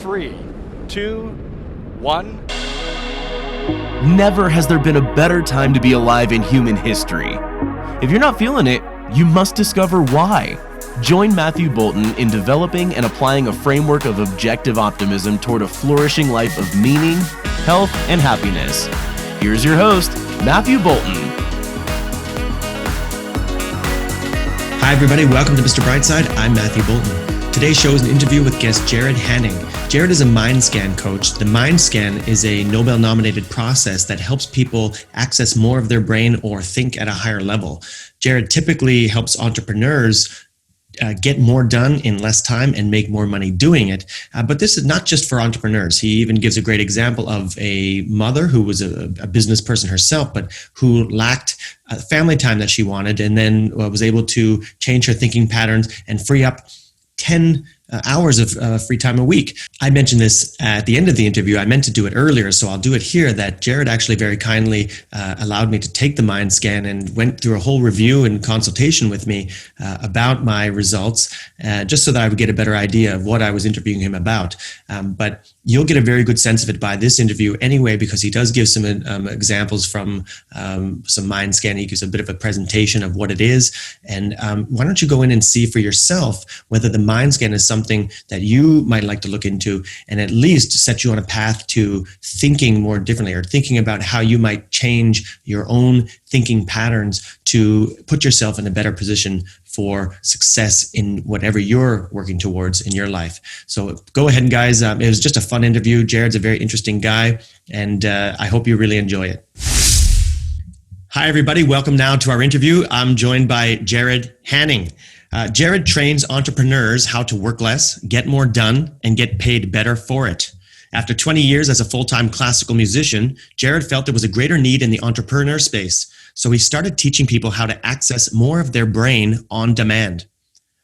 3, 2, 1. Never has there been a better time to be alive in human history. If you're not feeling it, you must discover why. Join Matthew Bolton in developing and applying a framework of objective optimism toward a flourishing life of meaning, health, and happiness. Here's your host, Matthew Bolton. Hi everybody, welcome to Mr. Brightside. I'm Matthew Bolton. Today's show is an interview with guest Jarrod Haning. Jarrod is a MindScan coach. The MindScan is a Nobel-nominated process that helps people access more of their brain or think at a higher level. Jarrod typically helps entrepreneurs get more done in less time and make more money doing it. But this is not just for entrepreneurs. He even gives a great example of a mother who was a business person herself, but who lacked family time that she wanted, and then was able to change her thinking patterns and free up 10 hours of free time a week. I mentioned this at the end of the interview. I meant to do it earlier, so I'll do it here, that Jarrod actually very kindly allowed me to take the MindScan and went through a whole review and consultation with me about my results, just so that I would get a better idea of what I was interviewing him about. But you'll get a very good sense of it by this interview anyway, because he does give some examples from some MindScan. He gives a bit of a presentation of what it is. And why don't you go in and see for yourself whether the MindScan is something that you might like to look into, and at least set you on a path to thinking more differently, or thinking about how you might change your own thinking patterns to put yourself in a better position for success in whatever you're working towards in your life. So go ahead, guys. It was just a fun interview. Jarrod's a very interesting guy, and I hope you really enjoy it. Hi, everybody. Welcome now to our interview. I'm joined by Jarrod Haning. Jarrod trains entrepreneurs how to work less, get more done, and get paid better for it. After 20 years as a full-time classical musician, Jarrod felt there was a greater need in the entrepreneur space, so he started teaching people how to access more of their brain on demand.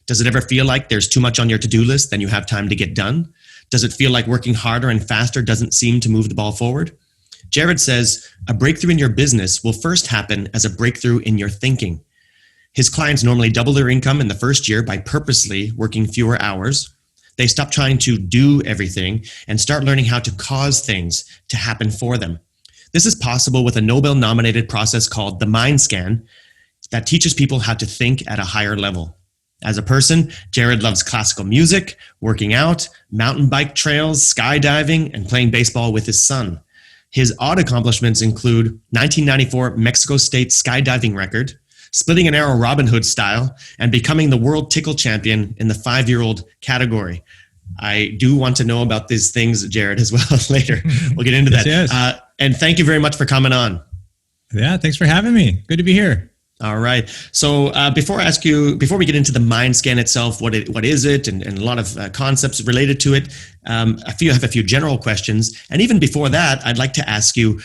Does it ever feel like there's too much on your to-do list than you have time to get done? Does it feel like working harder and faster doesn't seem to move the ball forward? Jarrod says, a breakthrough in your business will first happen as a breakthrough in your thinking. His clients normally double their income in the first year by purposely working fewer hours. They stop trying to do everything and start learning how to cause things to happen for them. This is possible with a Nobel-nominated process called the MindScan that teaches people how to think at a higher level. As a person, Jarrod loves classical music, working out, mountain bike trails, skydiving, and playing baseball with his son. His odd accomplishments include 1994 Mexico State skydiving record, splitting an arrow Robin Hood style, and becoming the world tickle champion in the 5-year-old category. I do want to know about these things, Jarrod, as well later. We'll get into that. Yes. And thank you very much for coming on. Yeah, thanks for having me. Good to be here. All right. So before we get into the MindScan itself, what is it, and a lot of concepts related to it, I have a few general questions. And even before that, I'd like to ask you,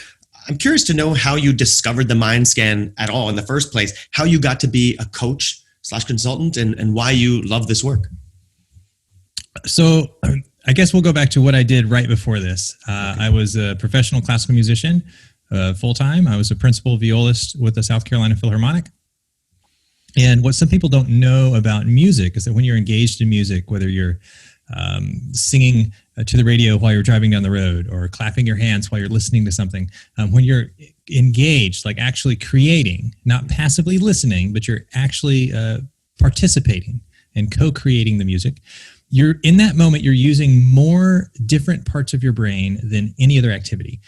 I'm curious to know how you discovered the MindScan at all in the first place, how you got to be a coach / consultant, and why you love this work. So I guess we'll go back to what I did right before this. I was a professional classical musician, full-time. I was a principal violist with the South Carolina Philharmonic. And what some people don't know about music is that when you're engaged in music, whether you're singing to the radio while you're driving down the road, or clapping your hands while you're listening to something, when you're engaged, like actually creating, not passively listening, but you're actually participating and co-creating the music, you're in that moment, you're using more different parts of your brain than any other activity.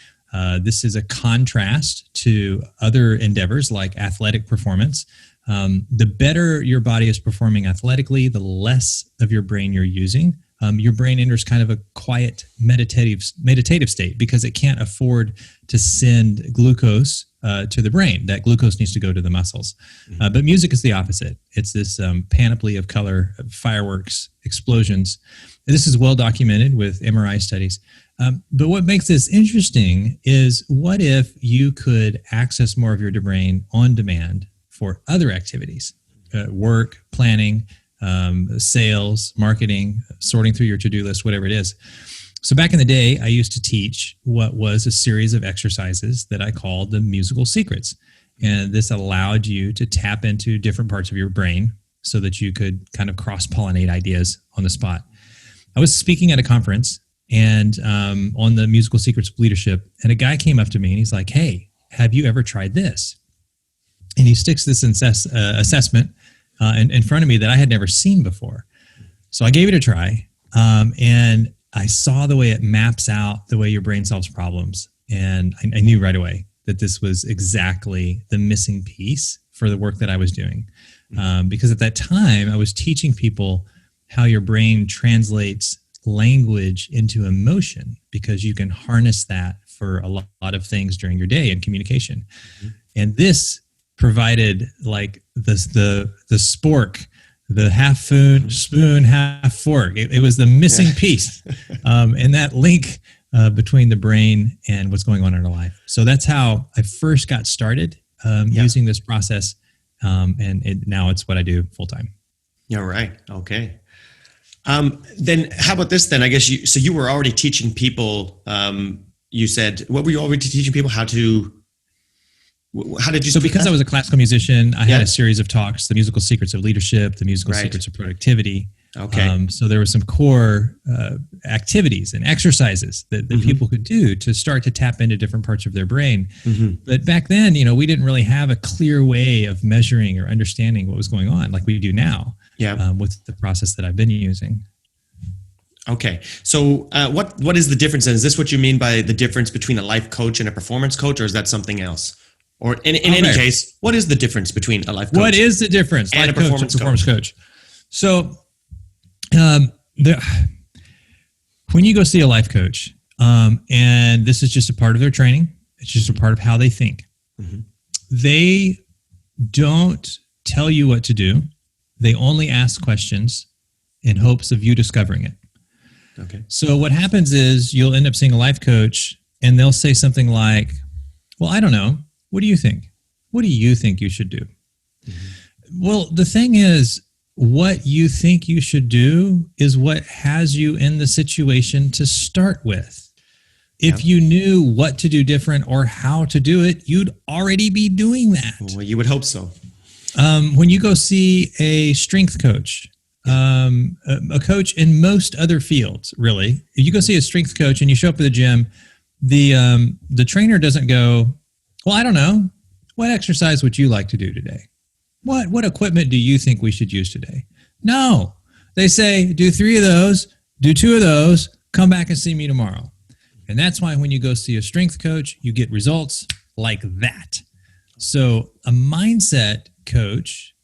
This is a contrast to other endeavors like athletic performance. The better your body is performing athletically, the less of your brain you're using. Your brain enters kind of a quiet meditative state because it can't afford to send glucose to the brain. That glucose needs to go to the muscles. But music is the opposite. It's this panoply of color, fireworks, explosions. This is well documented with MRI studies. But what makes this interesting is, what if you could access more of your brain on demand for other activities, work, planning, sales, marketing, sorting through your to-do list, whatever it is. So back in the day, I used to teach what was a series of exercises that I called the musical secrets. And this allowed you to tap into different parts of your brain so that you could kind of cross-pollinate ideas on the spot. I was speaking at a conference and on the musical secrets of leadership. And a guy came up to me and he's like, "Hey, have you ever tried this?" And he sticks this assessment in front of me that I had never seen before. So I gave it a try, and I saw the way it maps out the way your brain solves problems. And I knew right away that this was exactly the missing piece for the work that I was doing. Because at that time, I was teaching people how your brain translates language into emotion, because you can harness that for a lot of things during your day in communication. And this provided like the spork, the half spoon, half fork. It was the missing piece, and that link between the brain and what's going on in our life. So that's how I first got started using this process, and now it's what I do full time. Yeah, right. Okay. Then how about this then? I guess you were already teaching people, you said, what were you already teaching people? How did you? So because I was a classical musician, I had a series of talks, the musical secrets of leadership, the musical secrets of productivity. Okay. So there were some core activities and exercises that people could do to start to tap into different parts of their brain. But back then, we didn't really have a clear way of measuring or understanding what was going on like we do now with the process that I've been using. Okay. So what is the difference? And is this what you mean by the difference between a life coach and a performance coach, or is that something else? Or in any case, what is the difference between a life coach? What is the difference? And life a performance coach. So when you go see a life coach, and this is just a part of their training, it's just a part of how they think. They don't tell you what to do. They only ask questions in hopes of you discovering it. Okay. So what happens is you'll end up seeing a life coach and they'll say something like, "Well, I don't know. What do you think? What do you think you should do?" Well, the thing is, what you think you should do is what has you in the situation to start with. If you knew what to do different or how to do it, you'd already be doing that. Well, you would hope so. When you go see a strength coach, a coach in most other fields, really, if you go see a strength coach and you show up at the gym, the trainer doesn't go, "Well, I don't know. What exercise would you like to do today? What equipment do you think we should use today?" No, they say, "Do 3 of those, do 2 of those, come back and see me tomorrow." And that's why when you go see a strength coach, you get results like that. So a mindset coach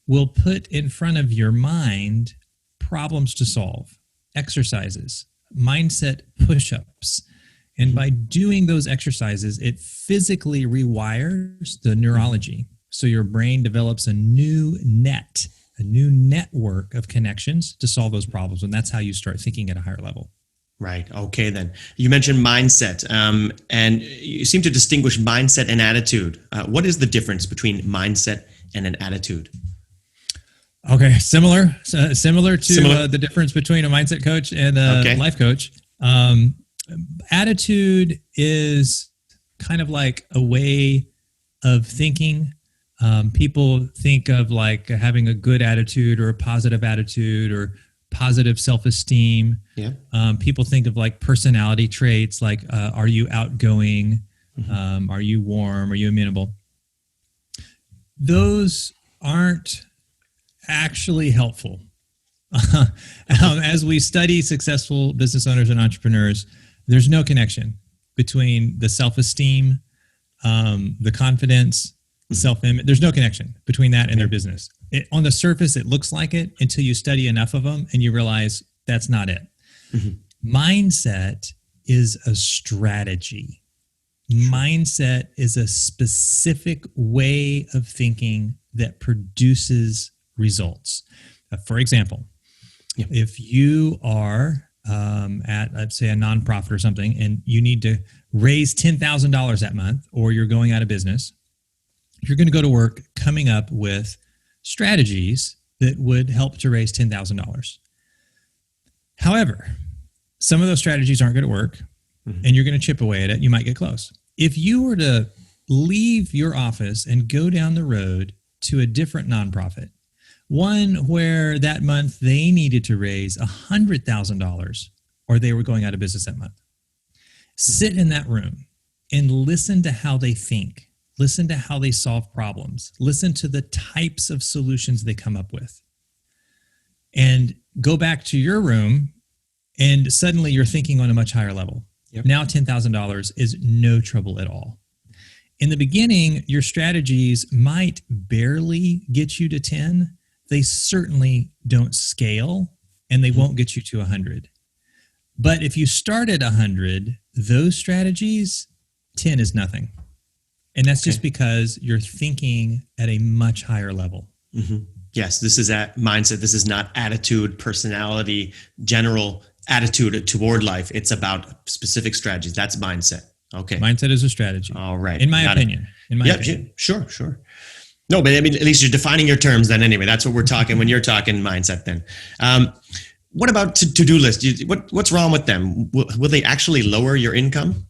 will put in front of your mind problems to solve, exercises, mindset push-ups. And by doing those exercises, it physically rewires the neurology. So your brain develops a new network of connections to solve those problems. And that's how you start thinking at a higher level. Right. Okay, then. You mentioned mindset, and you seem to distinguish mindset and attitude. What is the difference between mindset and an attitude? Okay, similar to the difference between a mindset coach and a life coach. Attitude is kind of like a way of thinking. People think of like having a good attitude or a positive attitude or positive self-esteem. People think of like personality traits, like are you outgoing? Are you warm? Are you amenable? Those aren't actually helpful. As we study successful business owners and entrepreneurs, there's no connection between the self-esteem, the confidence, self-image. There's no connection between that and their business. On the surface, it looks like it until you study enough of them and you realize that's not it. Mindset is a strategy. Mindset is a specific way of thinking that produces results. For example, if you are at, let's say, a nonprofit or something, and you need to raise $10,000 that month, or you're going out of business, you're going to go to work coming up with strategies that would help to raise $10,000. However, some of those strategies aren't going to work, and you're going to chip away at it. You might get close. If you were to leave your office and go down the road to a different nonprofit, one where that month they needed to raise $100,000 or they were going out of business that month. Sit in that room and listen to how they think. Listen to how they solve problems. Listen to the types of solutions they come up with. And go back to your room, and suddenly you're thinking on a much higher level. Yep. Now $10,000 is no trouble at all. In the beginning, your strategies might barely get you to 10. They certainly don't scale, and they won't get you to 100. But if you start at 100, those strategies, 10 is nothing. And that's just because you're thinking at a much higher level. Mm-hmm. Yes, this is that mindset. This is not attitude, personality, general attitude toward life. It's about specific strategies. That's mindset. Okay. Mindset is a strategy. All right. In my opinion. Yeah, sure. No, but I mean, at least you're defining your terms then anyway. That's what we're talking when you're talking mindset then. What about to-do list? What's wrong with them? Will they actually lower your income?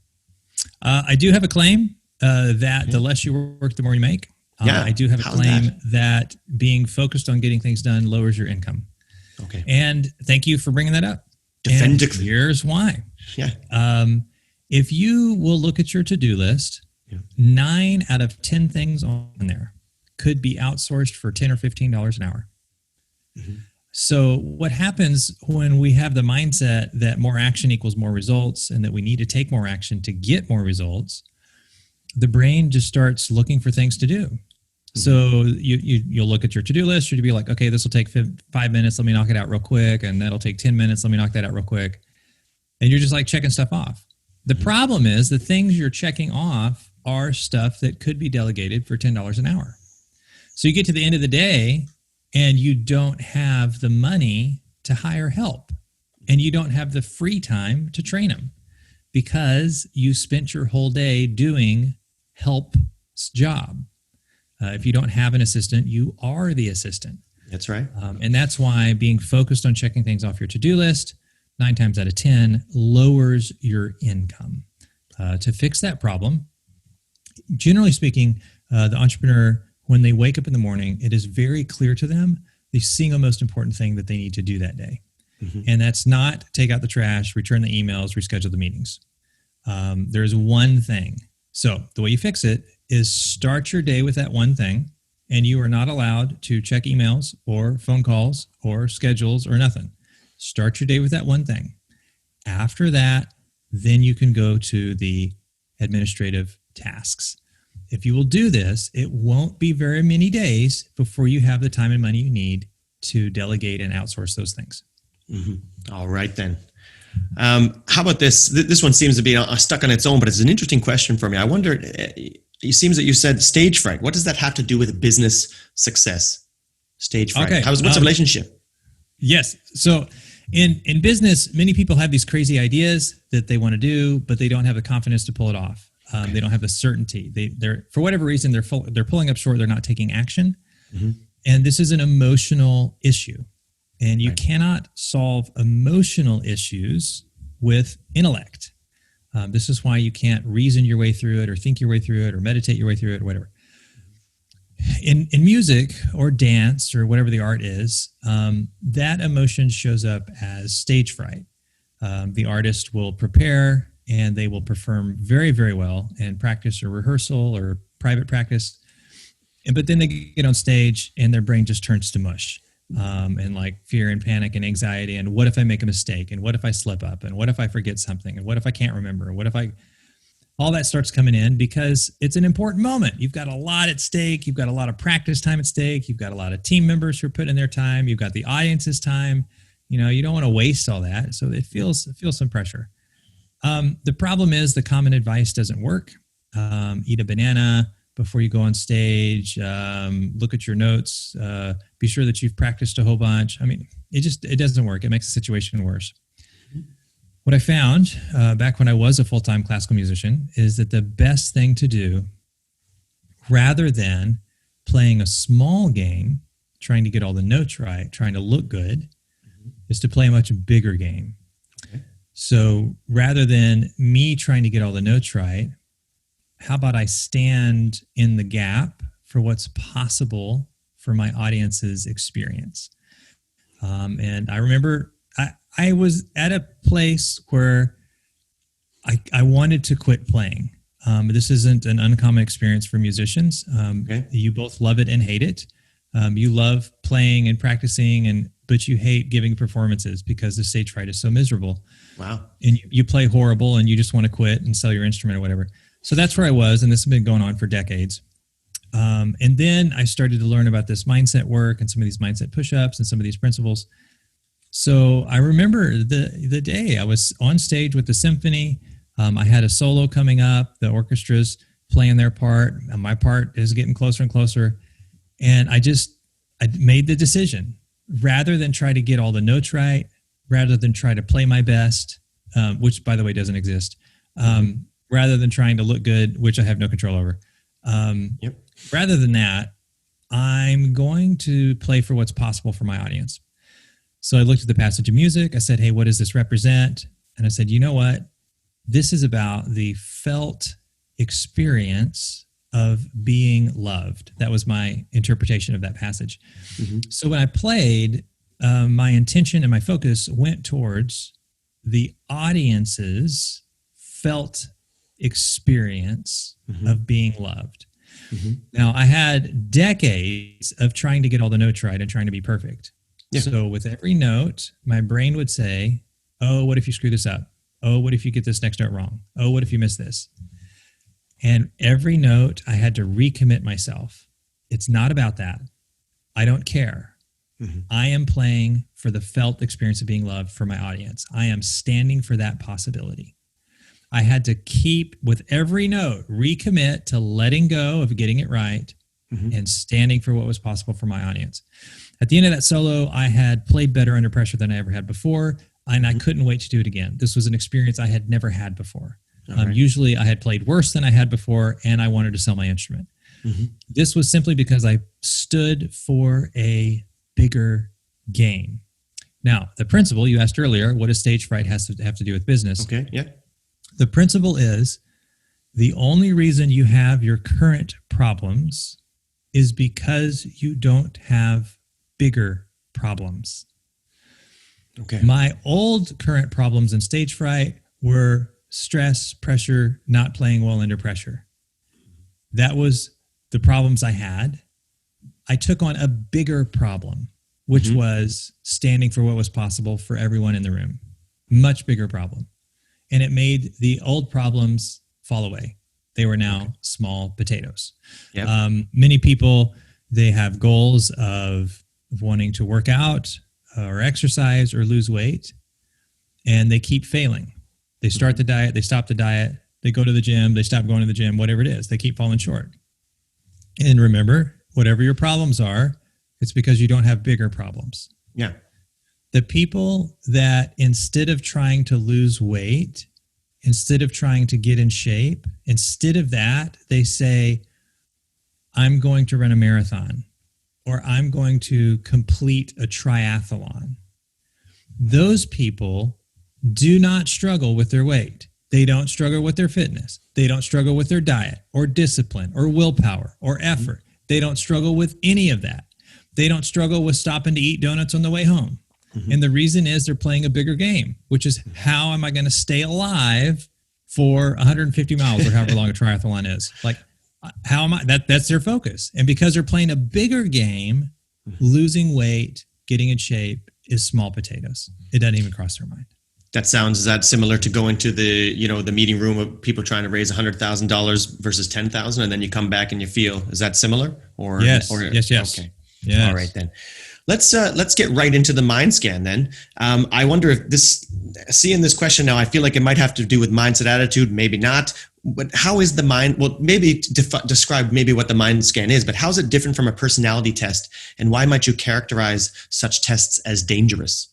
I do have a claim that the less you work, the more you make. I do have a claim that being focused on getting things done lowers your income. Okay. And thank you for bringing that up. And here's why. Yeah. If you will look at your to-do list, 9 out of 10 things on there could be outsourced for $10 or $15 an hour. Mm-hmm. So what happens when we have the mindset that more action equals more results and that we need to take more action to get more results, the brain just starts looking for things to do. Mm-hmm. So you'll look at your to-do list, you'll be like, okay, this will take 5 minutes. Let me knock it out real quick. And that'll take 10 minutes. Let me knock that out real quick. And you're just like checking stuff off. The problem is the things you're checking off are stuff that could be delegated for $10 an hour. So you get to the end of the day and you don't have the money to hire help, and you don't have the free time to train them because you spent your whole day doing help's job. If you don't have an assistant, you are the assistant. That's right. And that's why being focused on checking things off your to-do list 9 times out of 10 lowers your income. To fix that problem, generally speaking, the entrepreneur, when they wake up in the morning, it is very clear to them the single most important thing that they need to do that day. Mm-hmm. And that's not take out the trash, return the emails, reschedule the meetings. There's one thing. So the way you fix it is start your day with that one thing, and you are not allowed to check emails or phone calls or schedules or nothing. Start your day with that one thing. After that, then you can go to the administrative tasks. If you will do this, it won't be very many days before you have the time and money you need to delegate and outsource those things. Mm-hmm. All right, then. How about this? This one seems to be stuck on its own, but it's an interesting question for me. I wonder, it seems that you said stage fright. What does that have to do with business success? Stage fright. Okay. What's the relationship? Yes. So in business, many people have these crazy ideas that they want to do, but they don't have the confidence to pull it off. They don't have the certainty. They're for whatever reason, they're pulling up short. They're not taking action. Mm-hmm. And this is an emotional issue. And you cannot solve emotional issues with intellect. This is why you can't reason your way through it or think your way through it or meditate your way through it or whatever. In music or dance or whatever the art is, that emotion shows up as stage fright. The artist will prepare and they will perform very, very well in practice or rehearsal or private practice. But then they get on stage and their brain just turns to mush. And like fear and panic and anxiety. And what if I make a mistake? And what if I slip up? And what if I forget something? And what if I can't remember? And what if all that starts coming in because it's an important moment. You've got a lot at stake. You've got a lot of practice time at stake. You've got a lot of team members who are putting in their time. You've got the audience's time. You don't want to waste all that. So it feels some pressure. The problem is the common advice doesn't work. Eat a banana before you go on stage, look at your notes, be sure that you've practiced a whole bunch. I mean, it doesn't work. It makes the situation worse. What I found back when I was a full-time classical musician is that the best thing to do, rather than playing a small game, trying to get all the notes right, trying to look good, is to play a much bigger game. Okay. So rather than me trying to get all the notes right, how about I stand in the gap for what's possible for my audience's experience? And I remember I was at a place where I wanted to quit playing. This isn't an uncommon experience for musicians. You both love it and hate it. You love playing and practicing, but you hate giving performances because the stage fright is so miserable. Wow. And you play horrible and you just want to quit and sell your instrument or whatever. So that's where I was, and this has been going on for decades. And then I started to learn about this mindset work and some of these mindset push-ups and some of these principles. So I remember the day I was on stage with the symphony. I had a solo coming up. The orchestra's playing their part, and my part is getting closer and closer. And I made the decision, rather than try to get all the notes right, rather than try to play my best, which by the way doesn't exist, rather than trying to look good, which I have no control over. Rather than that, I'm going to play for what's possible for my audience. So I looked at the passage of music. I said, hey, what does this represent? And I said, you know what? This is about the felt experience of being loved. That was my interpretation of that passage. So when I played, my intention and my focus went towards the audience's felt experience of being loved. Now, I had decades of trying to get all the notes right and trying to be perfect. So with every note, my brain would say, oh, what if you screw this up? Oh, what if you get this next note wrong? Oh, what if you miss this? And every note, I had to recommit myself. It's not about that. I don't care. I am playing for the felt experience of being loved for my audience. I am standing for that possibility. I had to keep, with every note, recommit to letting go of getting it right and standing for what was possible for my audience. At the end of that solo, I had played better under pressure than I ever had before, and I couldn't wait to do it again. This was an experience I had never had before. Usually I had played worse than I had before, and I wanted to sell my instrument. This was simply because I stood for a bigger game. Now, the principle you asked earlier, what does stage fright have to do with business? The principle is the only reason you have your current problems is because you don't have bigger problems. My old current problems in stage fright were stress, pressure, not playing well under pressure. That was the problems I had. I took on a bigger problem, which was standing for what was possible for everyone in the room. Much bigger problem. And it made the old problems fall away. They were now small potatoes. Many people, they have goals of wanting to work out or exercise or lose weight, and they keep failing. They start the diet, they stop the diet, they go to the gym, they stop going to the gym, whatever it is, they keep falling short. And remember, whatever your problems are, it's because you don't have bigger problems. The people that instead of trying to lose weight, instead of trying to get in shape, instead of that, they say, I'm going to run a marathon, or I'm going to complete a triathlon. Those people do not struggle with their weight. They don't struggle with their fitness. They don't struggle with their diet or discipline or willpower or effort. They don't struggle with any of that. They don't struggle with stopping to eat donuts on the way home. And the reason is they're playing a bigger game, which is how am I going to stay alive for 150 miles or however long a triathlon is? Like, how am I? That's their focus. And because they're playing a bigger game, losing weight, getting in shape is small potatoes. It doesn't even cross their mind. Is that similar to going to the meeting room of people trying to raise $100,000 versus 10,000, and then you come back and you feel, is that similar? Yes. Okay. Yes. All right then. Let's get right into the MindScan then. I wonder if seeing this question now, I feel like it might have to do with mindset, attitude, maybe not. But how is the mind? Well, maybe describe maybe what the MindScan is, but how is it different from a personality test, and why might you characterize such tests as dangerous?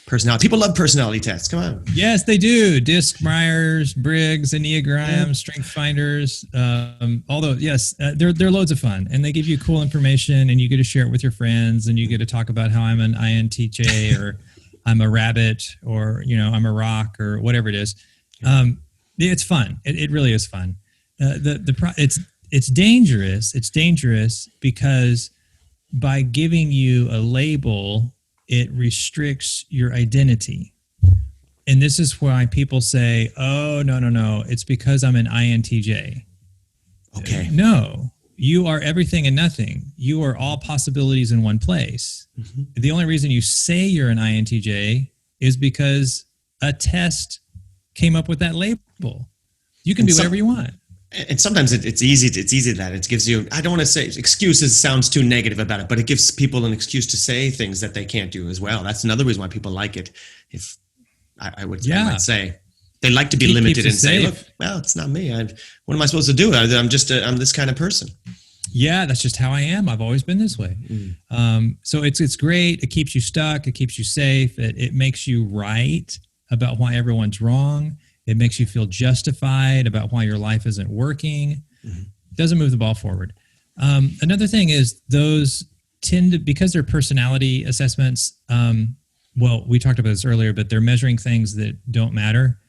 Personality. People love personality tests. Come on. Yes, they do. DISC, Myers, Briggs, Enneagram, Strength Finders. Although, yes, they're loads of fun, and they give you cool information, and you get to share it with your friends, and you get to talk about how I'm an INTJ or I'm a rabbit, or I'm a rock, or whatever it is. It's fun. It really is fun. It's dangerous. It's dangerous because by giving you a label it restricts your identity. And this is why people say, oh, no, it's because I'm an INTJ. Okay. No, you are everything and nothing. You are all possibilities in one place. Mm-hmm. The only reason you say you're an INTJ is because a test came up with that label. You can be whatever you want. And sometimes it's easy that it gives you, I don't want to say excuses, sounds too negative about it, but it gives people an excuse to say things that they can't do as well. That's another reason why people like it. If I might say they like to be limited and say, look, well, it's not me. What am I supposed to do? I'm this kind of person. Yeah, that's just how I am. I've always been this way. So it's great. It keeps you stuck. It keeps you safe. It makes you right about why everyone's wrong. It makes you feel justified about why your life isn't working. Mm-hmm. Doesn't move the ball forward. Another thing is those tend to, because they're personality assessments, well, we talked about this earlier, but they're measuring things that don't matter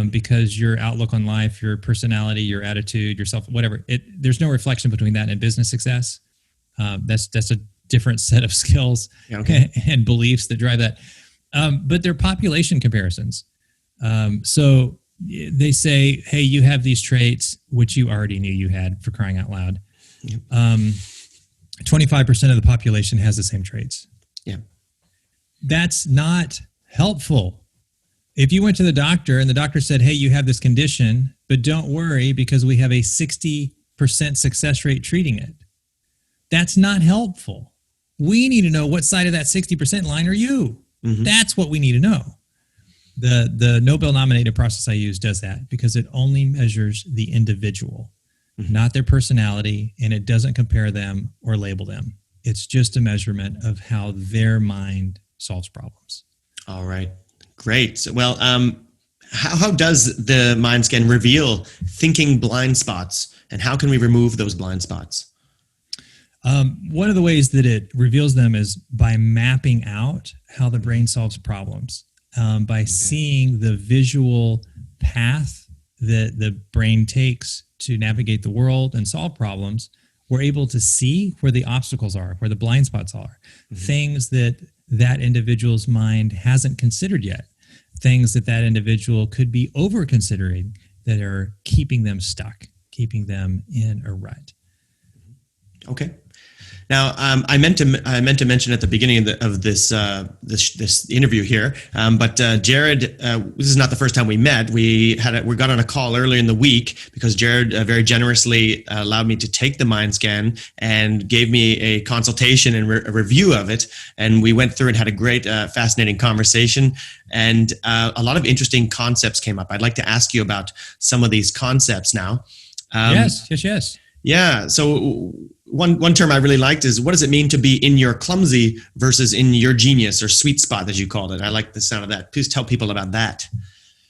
because your outlook on life, your personality, your attitude, yourself, whatever, there's no reflection between that and business success. That's a different set of skills and beliefs that drive that. But they're population comparisons. So they say, hey, you have these traits, which you already knew you had, for crying out loud. Yep. 25% of the population has the same traits. Yeah. That's not helpful. If you went to the doctor and the doctor said, hey, you have this condition, but don't worry because we have a 60% success rate treating it. That's not helpful. We need to know what side of that 60% line are you? Mm-hmm. That's what we need to know. The Nobel nominated process I use does that because it only measures the individual, not their personality, and it doesn't compare them or label them. It's just a measurement of how their mind solves problems. All right. Great. Well, how does the MindScan reveal thinking blind spots, and how can we remove those blind spots? One of the ways that it reveals them is by mapping out how the brain solves problems. By seeing the visual path that the brain takes to navigate the world and solve problems, we're able to see where the obstacles are, where the blind spots are, things that individual's mind hasn't considered yet, things that individual could be over-considering that are keeping them stuck, keeping them in a rut. Okay. Now, I meant to mention at the beginning of this interview here, but Jarrod, this is not the first time we met. We got on a call earlier in the week because Jarrod very generously allowed me to take the MindScan and gave me a consultation and a review of it, and we went through and had a great, fascinating conversation, and a lot of interesting concepts came up. I'd like to ask you about some of these concepts now. Yes. Yeah. So one term I really liked is, what does it mean to be in your clumsy versus in your genius, or sweet spot, as you called it? I like the sound of that. Please tell people about that.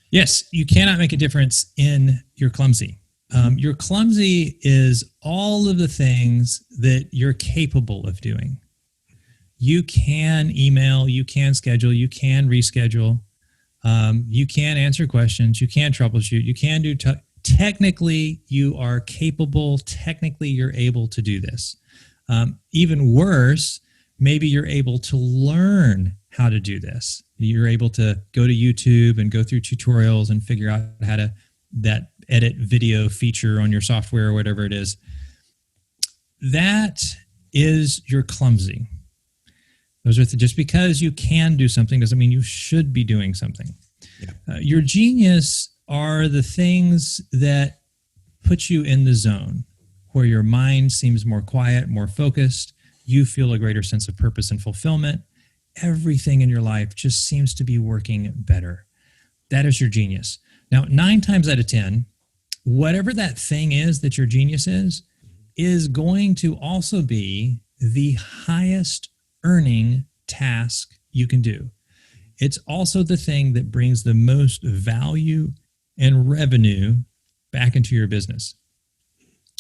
Yes, you cannot make a difference in your clumsy. Your clumsy is all of the things that you're capable of doing. You can email, you can schedule, you can reschedule, you can answer questions, you can troubleshoot, you can do technically, you are capable. Technically, you're able to do this. Even worse, maybe you're able to learn how to do this. You're able to go to YouTube and go through tutorials and figure out how to that edit video feature on your software or whatever it is. That is your clumsy. Those are just because you can do something doesn't mean you should be doing something. Yeah. Your genius are the things that put you in the zone where your mind seems more quiet, more focused. You feel a greater sense of purpose and fulfillment. Everything in your life just seems to be working better. That is your genius. Now, 9 times out of 10, whatever that thing is that your genius is going to also be the highest earning task you can do. It's also the thing that brings the most value and revenue back into your business.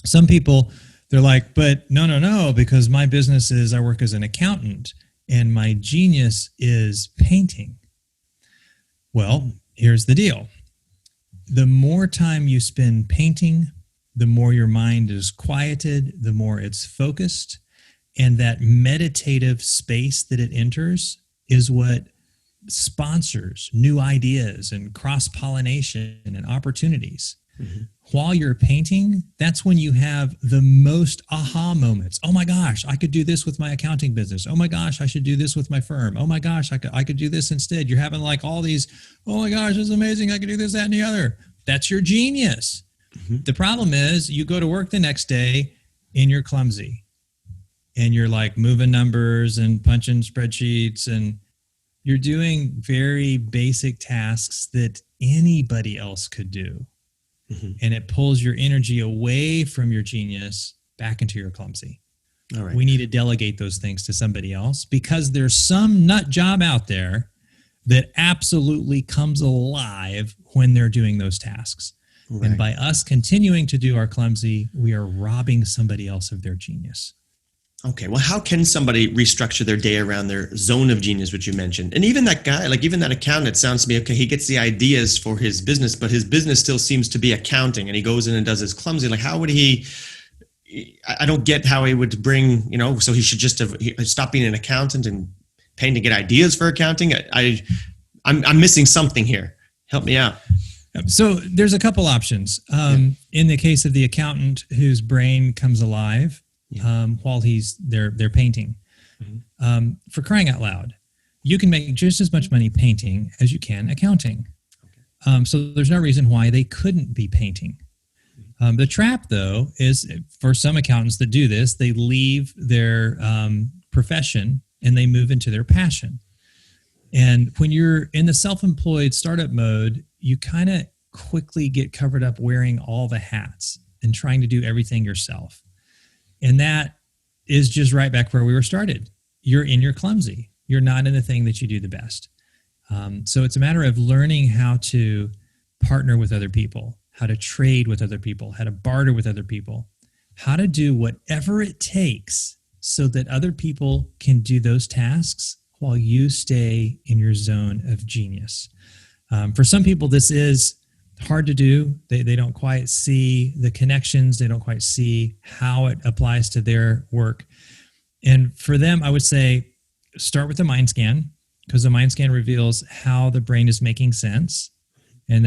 Some people, they're like, but no, because my business is, I work as an accountant and my genius is painting. Well, here's the deal. The more time you spend painting, the more your mind is quieted, the more it's focused, and that meditative space that it enters is what sponsors new ideas and cross-pollination and opportunities. While you're painting, that's when you have the most aha moments. Oh my gosh, I could do this with my accounting business. Oh my gosh, I should do this with my firm. Oh my gosh, I could do this instead. You're having like all these, oh my gosh, this is amazing. I could do this, that, and the other. That's your genius. The problem is you go to work the next day and you're clumsy and you're like moving numbers and punching spreadsheets and you're doing very basic tasks that anybody else could do. And it pulls your energy away from your genius back into your clumsy. All right. We need to delegate those things to somebody else because there's some nut job out there that absolutely comes alive when they're doing those tasks. Right. And by us continuing to do our clumsy, we are robbing somebody else of their genius. Okay, well, how can somebody restructure their day around their zone of genius, which you mentioned? And even that guy, like even that accountant, it sounds to me, okay, he gets the ideas for his business, but his business still seems to be accounting and he goes in and does his clumsy. Like how would I don't get how he would bring, so he should just stop being an accountant and paying to get ideas for accounting. I'm missing something here. Help me out. So there's a couple options. In the case of the accountant whose brain comes alive, while they're painting. For crying out loud, you can make just as much money painting as you can accounting. So there's no reason why they couldn't be painting. The trap, though, is for some accountants that do this, they leave their profession and they move into their passion. And when you're in the self-employed startup mode, you kind of quickly get covered up wearing all the hats and trying to do everything yourself. And that is just right back where we were started. You're in your clumsy. You're not in the thing that you do the best. So it's a matter of learning how to partner with other people, how to trade with other people, how to barter with other people, how to do whatever it takes so that other people can do those tasks while you stay in your zone of genius. For some people, this is hard to do. They don't quite see the connections. They don't quite see how it applies to their work. And for them, I would say start with the MindScan because the MindScan reveals how the brain is making sense. And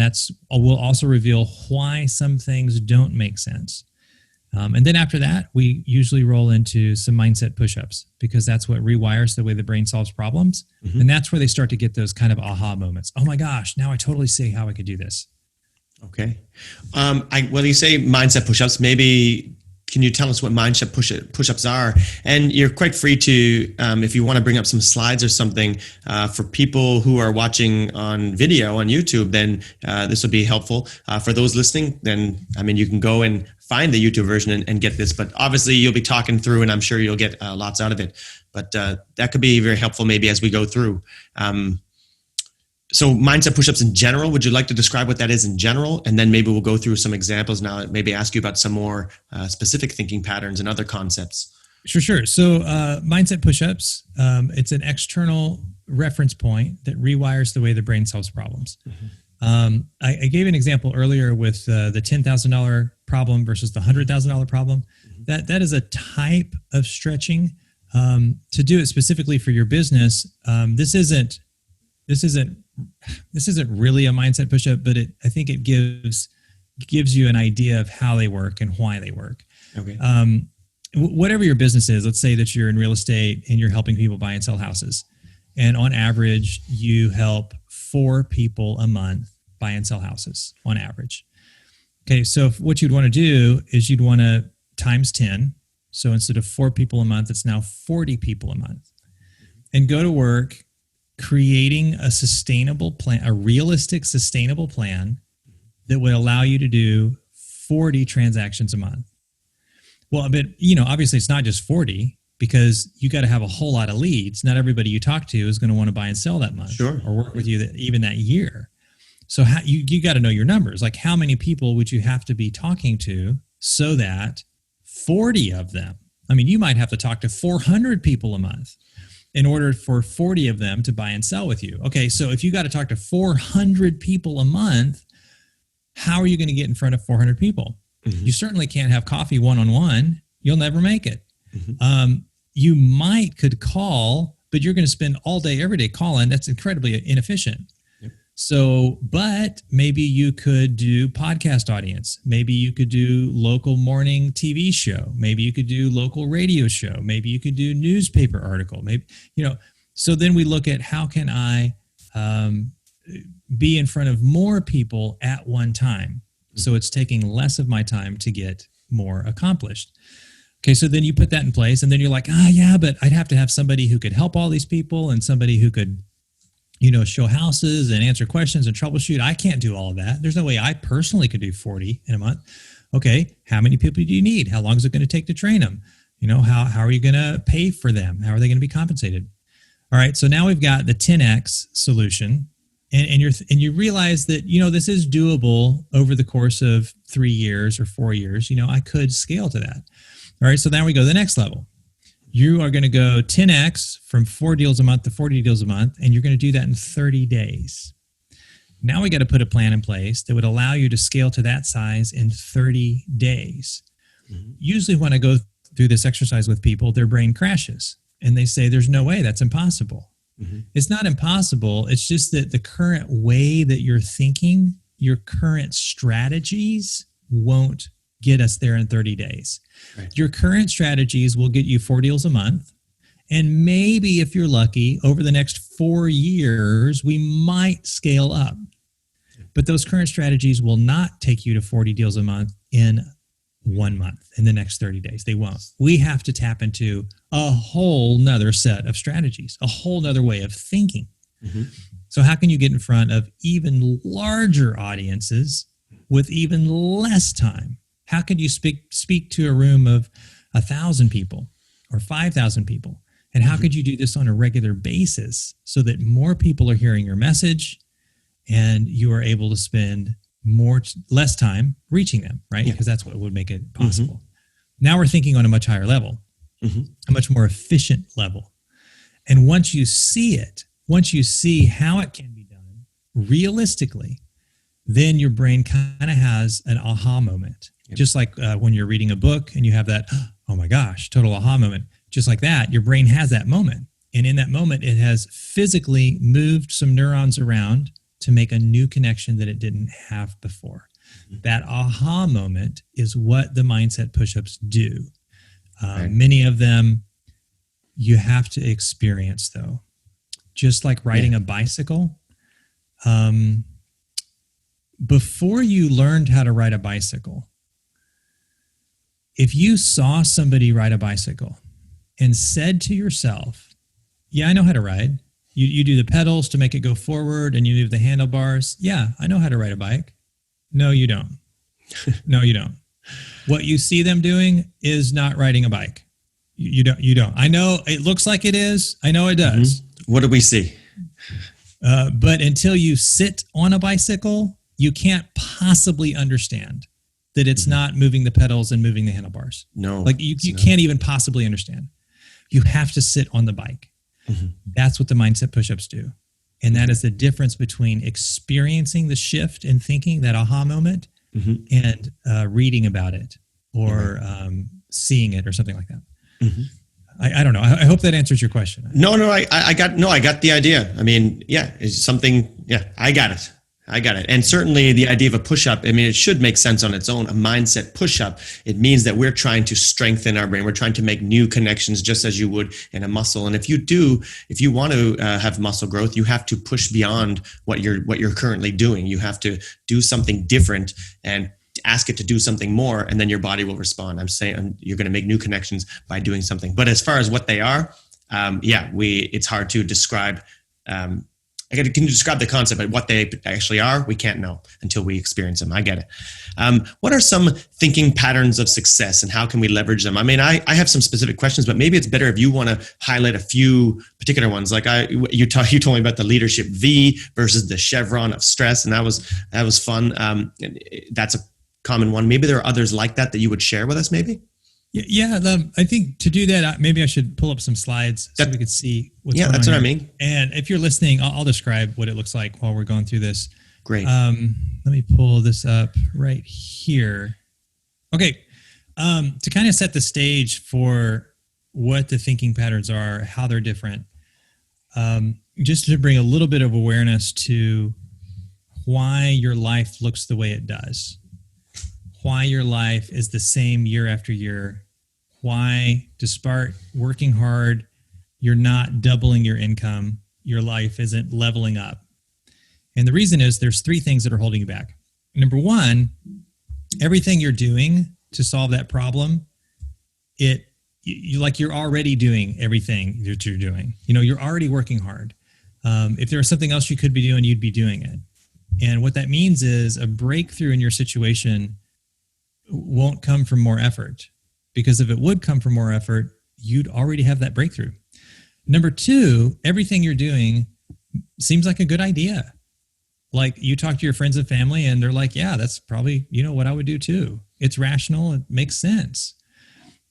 will also reveal why some things don't make sense. And then after that, we usually roll into some mindset push-ups because that's what rewires the way the brain solves problems. And that's where they start to get those kind of aha moments. Oh my gosh, now I totally see how I could do this. Okay. Well, you say mindset push-ups. Maybe can you tell us what mindset push-ups are? And you're quite free to, if you want to bring up some slides or something for people who are watching on video on YouTube, then this would be helpful. For those listening, then, you can go and find the YouTube version and get this. But obviously, you'll be talking through, and I'm sure you'll get lots out of it. But that could be very helpful maybe as we go through. So mindset push-ups in general, would you like to describe what that is in general? And then maybe we'll go through some examples now, maybe ask you about some more specific thinking patterns and other concepts. Sure. So mindset push-ups, it's an external reference point that rewires the way the brain solves problems. I gave an example earlier with the $10,000 problem versus the $100,000 problem. That is a type of stretching. To do it specifically for your business, this isn't really a mindset push-up, but I think it gives you an idea of how they work and why they work. Okay. Whatever your business is, let's say that you're in real estate and you're helping people buy and sell houses. And on average, you help 4 people a month buy and sell houses on average. Okay, so what you'd want to do is you'd want to times 10. So instead of 4 people a month, it's now 40 people a month. And go to work creating a sustainable plan, a realistic, sustainable plan that would allow you to do 40 transactions a month. Well, but obviously it's not just 40 because you got to have a whole lot of leads. Not everybody you talk to is going to want to buy and sell that month or work with you even that year. So you got to know your numbers. Like how many people would you have to be talking to so that 40 of them, you might have to talk to 400 people a month in order for 40 of them to buy and sell with you. Okay, so if you got to talk to 400 people a month, how are you going to get in front of 400 people? You certainly can't have coffee one-on-one. You'll never make it. You could call but you're going to spend all day, every day calling. That's incredibly inefficient. So, but maybe you could do podcast audience. Maybe you could do local morning TV show. Maybe you could do local radio show. Maybe you could do newspaper article. Maybe, so then we look at how can I be in front of more people at one time. So it's taking less of my time to get more accomplished. Okay, so then you put that in place, and then you're like, yeah, but I'd have to have somebody who could help all these people and somebody who could show houses and answer questions and troubleshoot. I can't do all of that. There's no way I personally could do 40 in a month. Okay, how many people do you need? How long is it going to take to train them? How are you going to pay for them? How are they going to be compensated? All right, so now we've got the 10X solution, and you realize that this is doable over the course of 3 years or 4 years. I could scale to that. All right, so now we go to the next level. You are going to go 10X from 4 deals a month to 40 deals a month, and you're going to do that in 30 days. Now we got to put a plan in place that would allow you to scale to that size in 30 days. Mm-hmm. Usually when I go through this exercise with people, their brain crashes and they say, there's no way, that's impossible. Mm-hmm. It's not impossible. It's just that the current way that you're thinking, your current strategies won't get us there in 30 days. Right. Your current strategies will get you 4 deals a month. And maybe if you're lucky, over the next 4 years, we might scale up. But those current strategies will not take you to 40 deals a month in 1 month, in the next 30 days. They won't. We have to tap into a whole nother set of strategies, a whole nother way of thinking. Mm-hmm. So how can you get in front of even larger audiences with even less time? How could you speak to a room of 1,000 people or 5,000 people? And how could you do this on a regular basis so that more people are hearing your message and you are able to spend less time reaching them, right? Because that's what would make it possible. Mm-hmm. Now we're thinking on a much higher level, a much more efficient level. And once you see it, once you see how it can be done realistically, then your brain kind of has an aha moment. Yep. Just like when you're reading a book and you have that, oh my gosh, total aha moment. Just like that, your brain has that moment. And in that moment, it has physically moved some neurons around to make a new connection that it didn't have before. Mm-hmm. That aha moment is what the mindset push-ups do. Right. Many of them you have to experience, though. Just like riding a bicycle. Before you learned how to ride a bicycle, if you saw somebody ride a bicycle and said to yourself, yeah, I know how to ride. You do the pedals to make it go forward and you move the handlebars. Yeah, I know how to ride a bike. No, you don't. No, you don't. What you see them doing is not riding a bike. You don't. I know it looks like it is. I know it does. Mm-hmm. What do we see? But until you sit on a bicycle, you can't possibly understand that it's not moving the pedals and moving the handlebars. No. Like you can't even possibly understand. You have to sit on the bike. Mm-hmm. That's what the mindset push-ups do. And that is the difference between experiencing the shift in thinking, that aha moment, and reading about it or seeing it or something like that. Mm-hmm. I don't know. I hope that answers your question. No, I got the idea. I mean, it's something. Yeah, I got it. And certainly the idea of a push-up, I mean, it should make sense on its own. A mindset push-up, it means that we're trying to strengthen our brain. We're trying to make new connections just as you would in a muscle. And if you want to have muscle growth, you have to push beyond what you're currently doing. You have to do something different and ask it to do something more, and then your body will respond. I'm saying you're going to make new connections by doing something. But as far as what they are, it's hard to describe. Can you describe the concept, but what they actually are, we can't know until we experience them. I get it. What are some thinking patterns of success and how can we leverage them? I mean, I have some specific questions, but maybe it's better if you want to highlight a few particular ones. Like you told me about the leadership V versus the chevron of stress, and that was fun. That's a common one. Maybe there are others like that you would share with us, maybe? Yeah, I think to do that, maybe I should pull up some slides so we could see what's going on. Yeah, that's what I mean. And if you're listening, I'll describe what it looks like while we're going through this. Great. Let me pull this up right here. Okay, to kind of set the stage for what the thinking patterns are, how they're different, just to bring a little bit of awareness to why your life looks the way it does, why your life is the same year after year, why, despite working hard, you're not doubling your income, your life isn't leveling up. And the reason is there's three things that are holding you back. Number one, everything you're doing to solve that problem, you're already doing everything that you're doing. You're already working hard. If there was something else you could be doing, you'd be doing it. And what that means is a breakthrough in your situation won't come from more effort, because if it would come from more effort, you'd already have that breakthrough. Number two, everything you're doing seems like a good idea. Like you talk to your friends and family and they're like, yeah, that's probably, what I would do too. It's rational. It makes sense.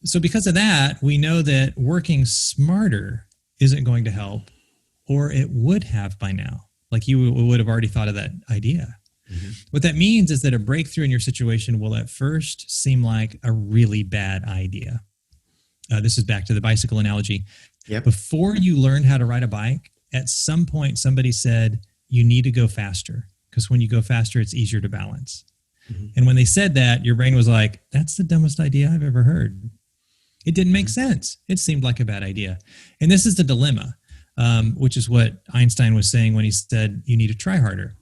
So because of that, we know that working smarter isn't going to help, or it would have by now. Like you would have already thought of that idea. Mm-hmm. What that means is that a breakthrough in your situation will at first seem like a really bad idea. This is back to the bicycle analogy. Yep. Before you learned how to ride a bike, at some point somebody said, you need to go faster, because when you go faster, it's easier to balance. Mm-hmm. And when they said that, your brain was like, that's the dumbest idea I've ever heard. It didn't make sense. It seemed like a bad idea. And this is the dilemma, which is what Einstein was saying when he said, you need to try harder.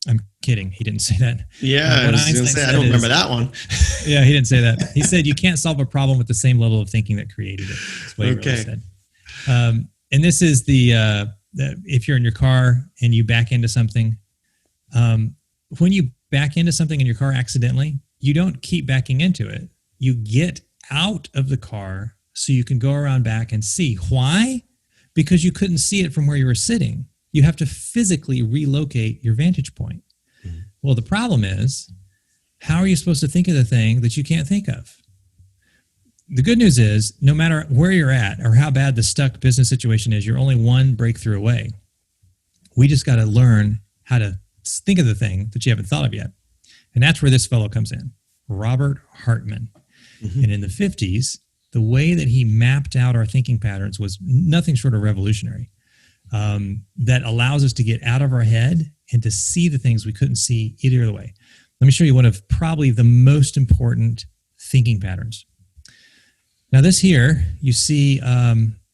I'm kidding. He didn't say that. Yeah, I was going to say, I don't remember that one. Yeah, he didn't say that. He said, you can't solve a problem with the same level of thinking that created it. That's what he really said. And this is if you're in your car and you back into something, when you back into something in your car accidentally, you don't keep backing into it. You get out of the car so you can go around back and see. Why? Because you couldn't see it from where you were sitting. You have to physically relocate your vantage point. Mm-hmm. Well, the problem is, how are you supposed to think of the thing that you can't think of? The good news is, no matter where you're at or how bad the stuck business situation is, you're only one breakthrough away. We just got to learn how to think of the thing that you haven't thought of yet. And that's where this fellow comes in, Robert Hartman. Mm-hmm. And in the 50s, the way that he mapped out our thinking patterns was nothing short of revolutionary. That allows us to get out of our head and to see the things we couldn't see either other way. Let me show you one of probably the most important thinking patterns. Now this here, you see,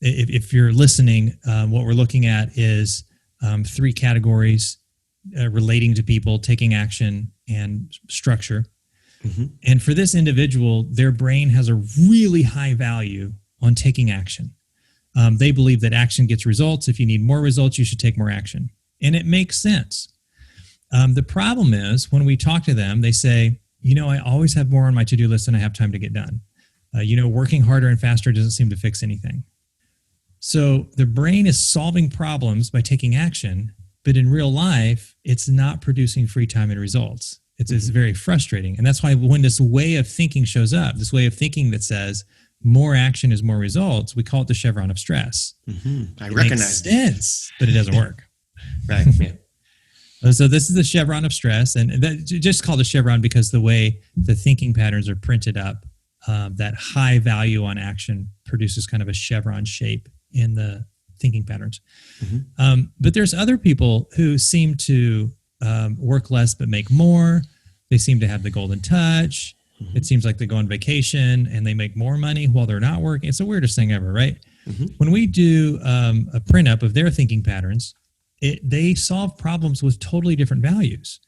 if you're listening, what we're looking at is three categories relating to people, taking action, and structure. Mm-hmm. And for this individual, their brain has a really high value on taking action. They believe that action gets results. If you need more results, you should take more action. And it makes sense. The problem is when we talk to them, they say, I always have more on my to-do list than I have time to get done. Working harder and faster doesn't seem to fix anything. So the brain is solving problems by taking action, but in real life, it's not producing free time and results. It's very frustrating. And that's why when this way of thinking shows up, this way of thinking that says more action is more results, we call it the chevron of stress. Mm-hmm. I it recognize makes sense, but it doesn't work. Right. Yeah. So this is the chevron of stress, and that just called a chevron because the way the thinking patterns are printed up, that high value on action produces kind of a chevron shape in the thinking patterns. Mm-hmm. But there's other people who seem to work less but make more. They seem to have the golden touch. Mm-hmm. It seems like they go on vacation and they make more money while they're not working. It's the weirdest thing ever, right? Mm-hmm. When we do a print up of their thinking patterns, they solve problems with totally different values.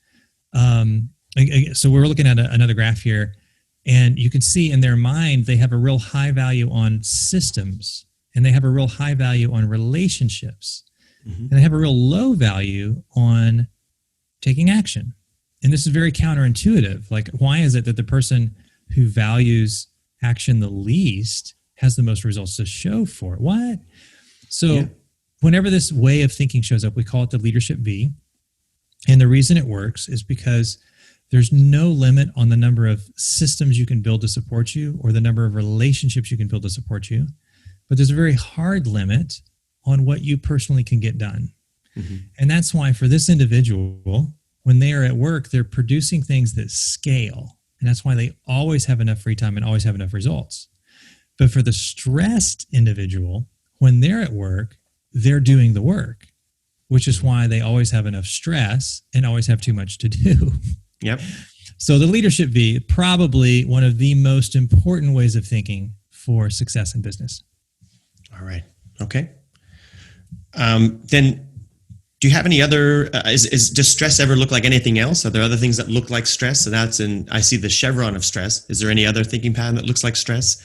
So we're looking at another graph here, and you can see in their mind, they have a real high value on systems, and they have a real high value on relationships, mm-hmm. and they have a real low value on taking action. And this is very counterintuitive. Like, why is it that the person who values action the least has the most results to show for it? What? So whenever this way of thinking shows up, we call it the leadership V. And the reason it works is because there's no limit on the number of systems you can build to support you or the number of relationships you can build to support you. But there's a very hard limit on what you personally can get done. Mm-hmm. And that's why for this individual, when they are at work, they're producing things that scale. And that's why they always have enough free time and always have enough results. But for the stressed individual, when they're at work, they're doing the work, which is why they always have enough stress and always have too much to do. Yep. So the leadership V, probably one of the most important ways of thinking for success in business. All right. Okay. Then do you have any other, does stress ever look like anything else? Are there other things that look like stress? So I see the chevron of stress. Is there any other thinking pattern that looks like stress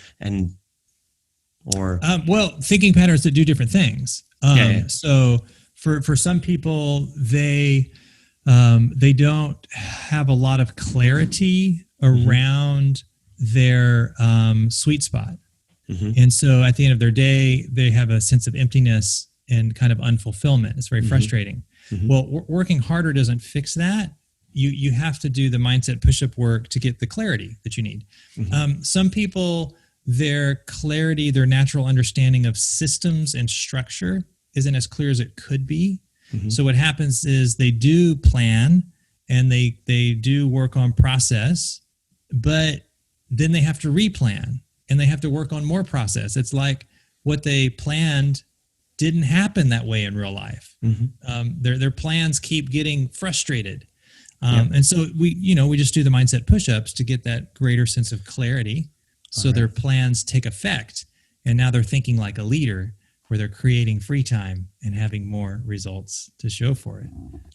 well, thinking patterns that do different things. Yeah. So for some people, they don't have a lot of clarity around their sweet spot. Mm-hmm. And so at the end of their day, they have a sense of emptiness and kind of unfulfillment. It's very frustrating. Mm-hmm. Well, working harder doesn't fix that. You have to do the mindset push-up work to get the clarity that you need. Mm-hmm. Some people, their clarity, their natural understanding of systems and structure isn't as clear as it could be. Mm-hmm. So what happens is they do plan and they do work on process, but then they have to replan and they have to work on more process. It's like what they planned didn't happen that way in real life. Mm-hmm. Their plans keep getting frustrated. And so we just do the mindset push-ups to get that greater sense of clarity. So their plans take effect. And now they're thinking like a leader, where they're creating free time and having more results to show for it.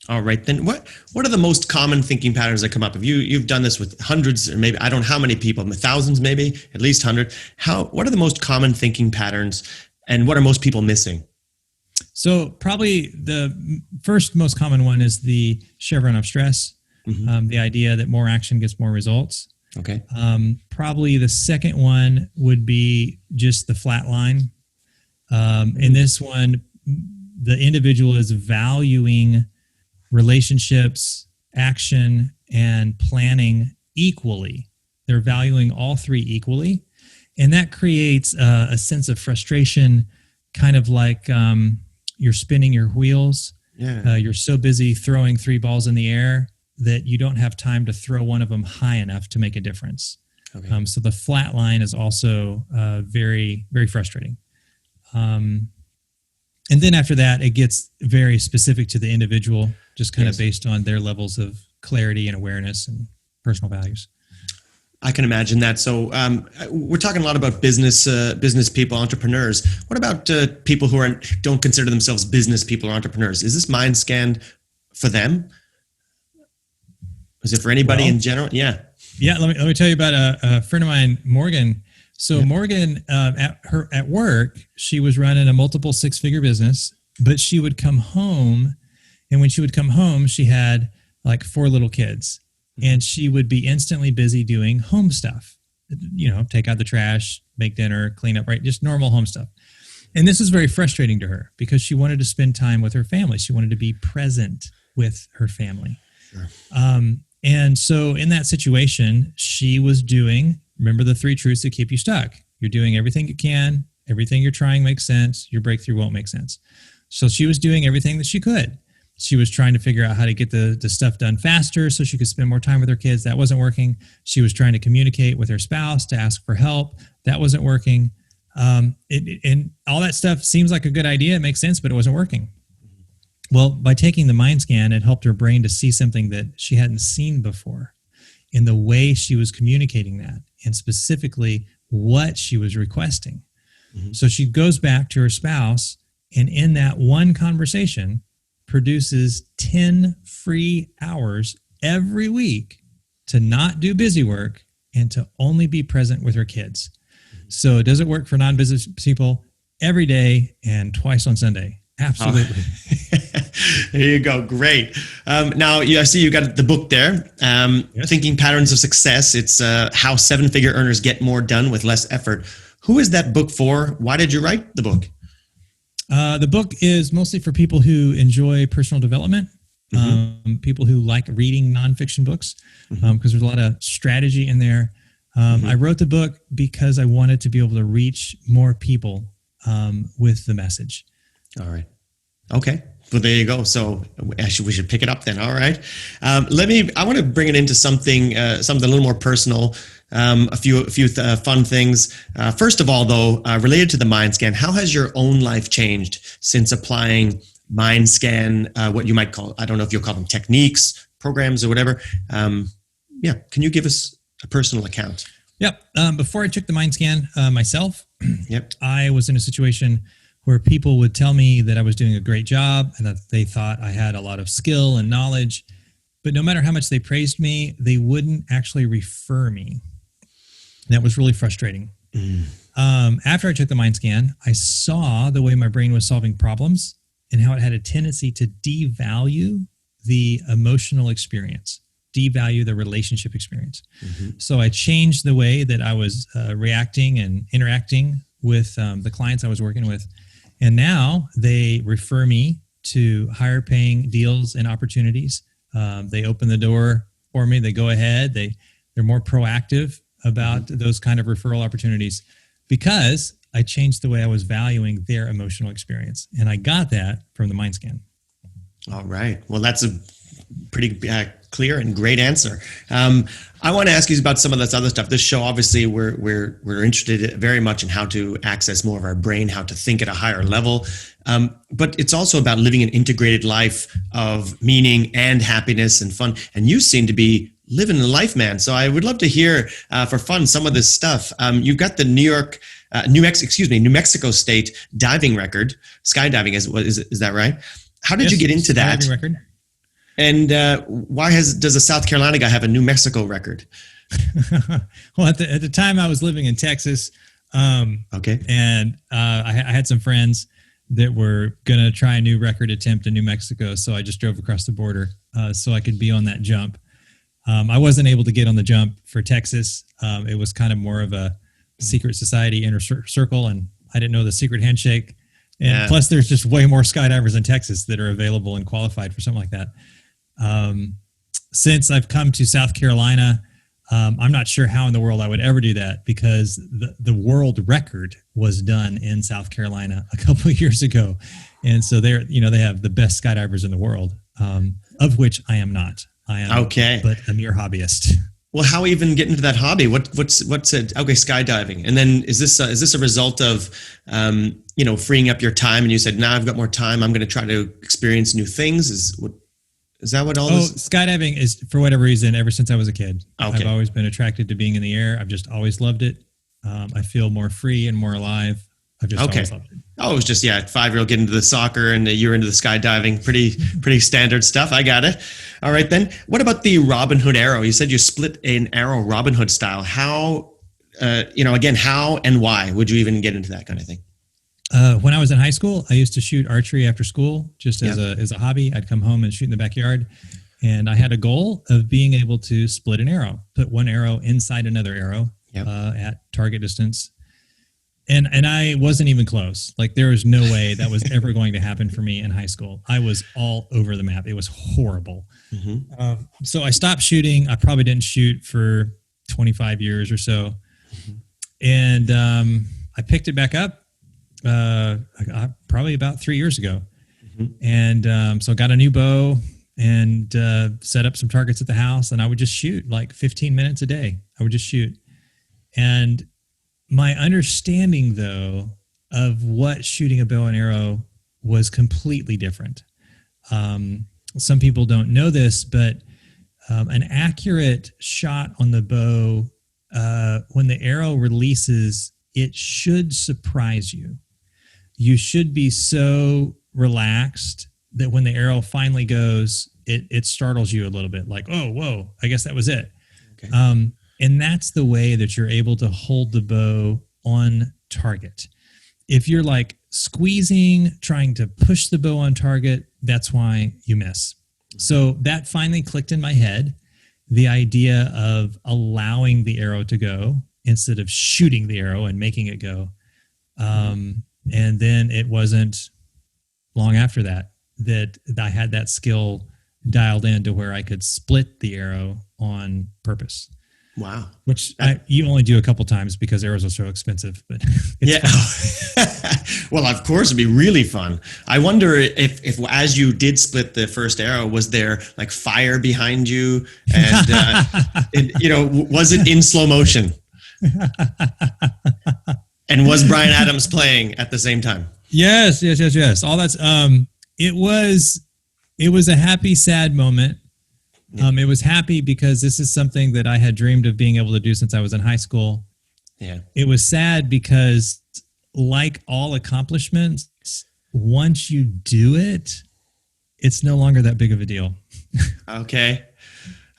All right. Then what are the most common thinking patterns that come up? If you've done this with hundreds, or maybe, I don't know how many people, thousands, maybe at least 100. What are the most common thinking patterns and what are most people missing? So probably the first most common one is the chevron of stress. Mm-hmm. The idea that more action gets more results. Okay. Probably the second one would be just the flat line. In this one, the individual is valuing relationships, action, and planning equally. They're valuing all three equally. And that creates a sense of frustration, kind of like you're spinning your wheels. Yeah. You're so busy throwing 3 balls in the air that you don't have time to throw one of them high enough to make a difference. Okay. So the flat line is also very, very frustrating. And then after that, it gets very specific to the individual, just kind of based on their levels of clarity and awareness and personal values. I can imagine that. So we're talking a lot about business people, entrepreneurs. What about people who don't consider themselves business people or entrepreneurs? Is this MindScan for them? Is it for anybody in general? Yeah. Yeah. Let me tell you about a friend of mine, Morgan. So Morgan, at work, she was running a multiple 6-figure business, but she would come home, and when she would come home, she had like 4 little kids, and she would be instantly busy doing home stuff. Take out the trash, make dinner, clean up, right? Just normal home stuff. And this was very frustrating to her because she wanted to spend time with her family. She wanted to be present with her family. Sure. And so in that situation, she was doing, remember the 3 truths that keep you stuck. You're doing everything you can. Everything you're trying makes sense. Your breakthrough won't make sense. So she was doing everything that she could. She was trying to figure out how to get the stuff done faster so she could spend more time with her kids. That wasn't working. She was trying to communicate with her spouse to ask for help. That wasn't working. And all that stuff seems like a good idea. It makes sense, but it wasn't working. Well, by taking the MindScan, it helped her brain to see something that she hadn't seen before in the way she was communicating that, and specifically what she was requesting. Mm-hmm. So she goes back to her spouse, and in that one conversation produces 10 free hours every week to not do busy work and to only be present with her kids. Mm-hmm. So does it work for non-business people? Every day and twice on Sunday. Absolutely. There you go. Great. Now, I see you got the book there, yes. Thinking Patterns of Success. It's how 7-figure earners get more done with less effort. Who is that book for? Why did you write the book? The book is mostly for people who enjoy personal development, people who like reading nonfiction books, because there's a lot of strategy in there. I wrote the book because I wanted to be able to reach more people with the message. All right. Okay. Well, there you go. So actually, we should pick it up then. All right. I want to bring it into something a little more personal. A few fun things. First of all, though, related to the MindScan, how has your own life changed since applying MindScan? What you might call, I don't know if you'll call them techniques, programs, or whatever. Yeah. Can you give us a personal account? Yep. Before I took the MindScan myself, Yep. I was in a situation where people would tell me that I was doing a great job and that they thought I had a lot of skill and knowledge, but no matter how much they praised me, they wouldn't actually refer me. And that was really frustrating. After I took the MindScan, I saw the way my brain was solving problems and how it had a tendency to devalue the emotional experience, devalue the relationship experience. So I changed the way that I was reacting and interacting with the clients I was working with. And now they refer me to higher paying deals and opportunities. They open the door for me. They go ahead. They're more proactive about those kind of referral opportunities because I changed the way I was valuing their emotional experience. And I got that from the MindScan. All right. Well, that's a pretty clear and great answer. I want to ask you about some of this other stuff. This show, obviously, we're interested very much in how to access more of our brain, how to think at a higher level. But it's also about living an integrated life of meaning and happiness and fun. And you seem to be living the life, man. So I would love to hear for fun some of this stuff. You've got the New Mexico State diving record, skydiving. Is that right? How did you get into that? Record. And why does a South Carolina guy have a New Mexico record? Well, at the time I was living in Texas. Okay. And I had some friends that were going to try a new record attempt in New Mexico. So I just drove across the border so I could be on that jump. I wasn't able to get on the jump for Texas. It was kind of more of a secret society inner circle, and I didn't know the secret handshake. And plus, there's just way more skydivers in Texas that are available and qualified for something like that. Since I've come to South Carolina, I'm not sure how in the world I would ever do that because the world record was done in South Carolina a couple of years ago. And so they have the best skydivers in the world, of which I am not. I am but a mere hobbyist. Well, how even get into that hobby? What's it? Okay, skydiving. And then is this a result of, freeing up your time? And you said, now I've got more time. I'm going to try to experience new things. Is that what all this? Skydiving is, for whatever reason, ever since I was a kid. Okay. I've always been attracted to being in the air. I've just always loved it. I feel more free and more alive. I've just always loved it. Oh, it was just, 5-year-old getting into the soccer and you're into the skydiving. Pretty standard stuff. I got it. All right, then. What about the Robin Hood arrow? You said you split an arrow Robin Hood style. How, how and why would you even get into that kind of thing? When I was in high school, I used to shoot archery after school just as a hobby. I'd come home and shoot in the backyard. And I had a goal of being able to split an arrow, put one arrow inside another arrow at target distance. And I wasn't even close. Like there was no way that was ever going to happen for me in high school. I was all over the map. It was horrible. So I stopped shooting. I probably didn't shoot for 25 years or so. And I picked it back up probably about 3 years ago. And so I got a new bow and set up some targets at the house. And I would just shoot like 15 minutes a day. I would just shoot. And my understanding, though, of what shooting a bow and arrow was completely different. Some people don't know this, but an accurate shot on the bow, when the arrow releases, it should surprise you. You should be so relaxed that when the arrow finally goes, it startles you a little bit, like, oh, whoa, I guess that was it. Okay. And that's the way that you're able to hold the bow on target. If you're like squeezing, trying to push the bow on target, that's why you miss. So that finally clicked in my head, the idea of allowing the arrow to go instead of shooting the arrow and making it go. And then it wasn't long after that I had that skill dialed in to where I could split the arrow on purpose. Wow. which you only do a couple times because arrows are so expensive. But yeah. Well, of course, it'd be really fun. I wonder if as you did split the first arrow, was there like fire behind you, and was it in slow motion? And was Bryan Adams playing at the same time? Yes. All that's it was a happy, sad moment. It was happy because this is something that I had dreamed of being able to do since I was in high school. Yeah. It was sad because, like all accomplishments, once you do it, it's no longer that big of a deal. Okay.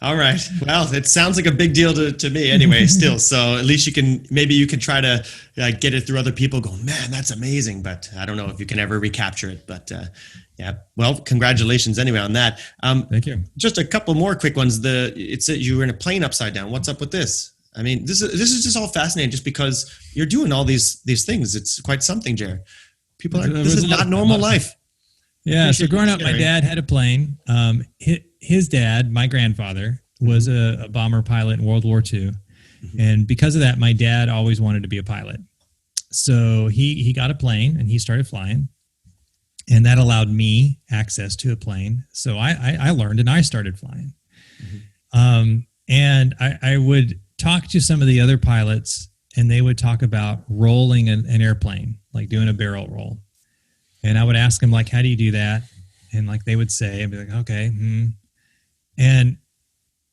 All right. Well, it sounds like a big deal to me anyway, still. So at least maybe you can try to get it through other people going, man, that's amazing. But I don't know if you can ever recapture it. But yeah, well, congratulations anyway on that. Thank you. Just a couple more quick ones. It said you were in a plane upside down. What's up with this? I mean, this is just all fascinating just because you're doing all these things. It's quite something, Jarrod. This is not normal life. Yeah. So growing up, my dad had a plane. His dad, my grandfather, was a bomber pilot in World War II. Mm-hmm. And because of that, my dad always wanted to be a pilot. So he got a plane and he started flying. And that allowed me access to a plane. So I learned and I started flying. Mm-hmm. And I would talk to some of the other pilots and they would talk about rolling an airplane, like doing a barrel roll. And I would ask them, like, how do you do that? And like they would say, I'd be like, okay. And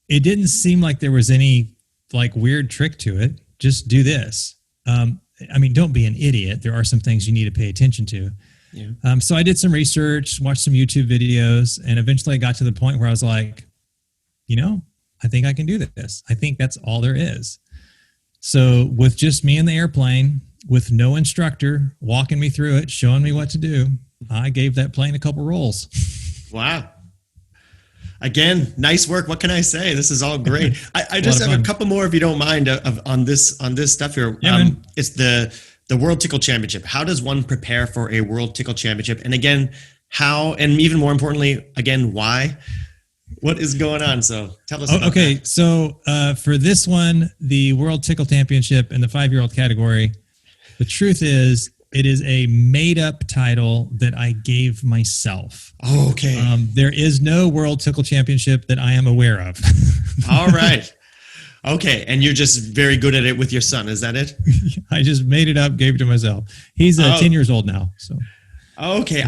it didn't seem like there was any like weird trick to it. Just do this. I mean, don't be an idiot. There are some things you need to pay attention to. Yeah. So I did some research, watched some YouTube videos, and eventually I got to the point where I was like, I think I can do this. I think that's all there is. So with just me in the airplane, with no instructor walking me through it, showing me what to do, I gave that plane a couple rolls. Wow. Again, nice work. What can I say? This is all great. I just have a couple more, if you don't mind, on this stuff here. Yeah, it's the World Tickle Championship. How does one prepare for a World Tickle Championship? And again, how, and even more importantly, again, why? What is going on? So tell us about that. So for this one, the World Tickle Championship in the 5-year-old category, the truth is, it is a made-up title that I gave myself. Oh, okay. There is no World Tickle Championship that I am aware of. All right. Okay, and you're just very good at it with your son. Is that it? I just made it up, gave it to myself. He's 10 years old now. So. Okay,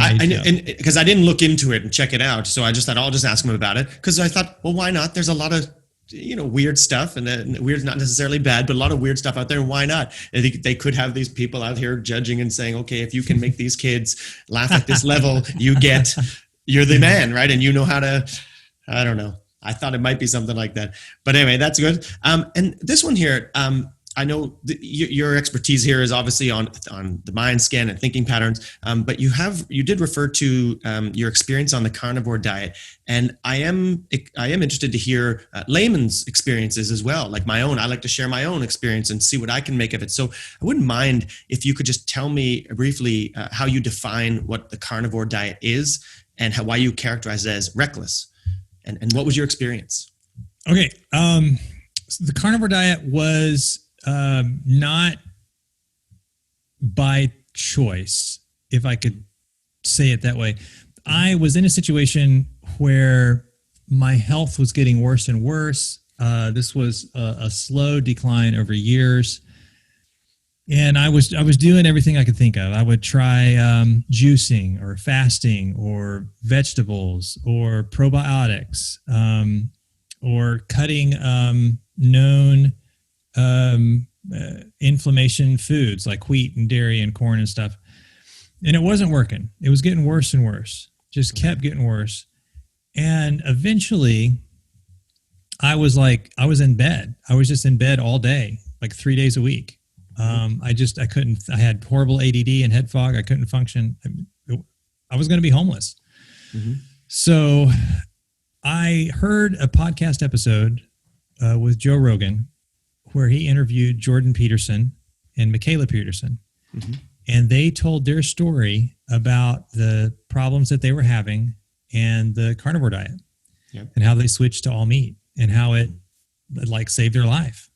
because I didn't look into it and check it out, so I just thought I'll just ask him about it because I thought, well, why not? There's a lot of weird stuff, and weird's not necessarily bad, but a lot of weird stuff out there. And why not? I think they could have these people out here judging and saying, okay, if you can make these kids laugh at this level, you're the man, right? And you know how to, I don't know. I thought it might be something like that, but anyway, that's good. And this one here, I know your expertise here is obviously on the MindScan and thinking patterns, but you did refer to your experience on the carnivore diet, and I am interested to hear layman's experiences as well, like my own. I like to share my own experience and see what I can make of it. So I wouldn't mind if you could just tell me briefly how you define what the carnivore diet is and why you characterize it as reckless, and what was your experience? Okay, so the carnivore diet was not by choice, if I could say it that way. I was in a situation where my health was getting worse and worse. This was a slow decline over years. And I was doing everything I could think of. I would try juicing or fasting or vegetables or probiotics or cutting known inflammation foods like wheat and dairy and corn and stuff. And it wasn't working. It was getting worse and worse. Just kept getting worse. And eventually I was in bed. I was just in bed all day, like 3 days a week. I couldn't, I had horrible ADD and head fog. I couldn't function. I was going to be homeless. Mm-hmm. So I heard a podcast episode with Joe Rogan where he interviewed Jordan Peterson and Michaela Peterson. Mm-hmm. And they told their story about the problems that they were having and the carnivore diet. Yep. And how they switched to all meat and how it like save their life.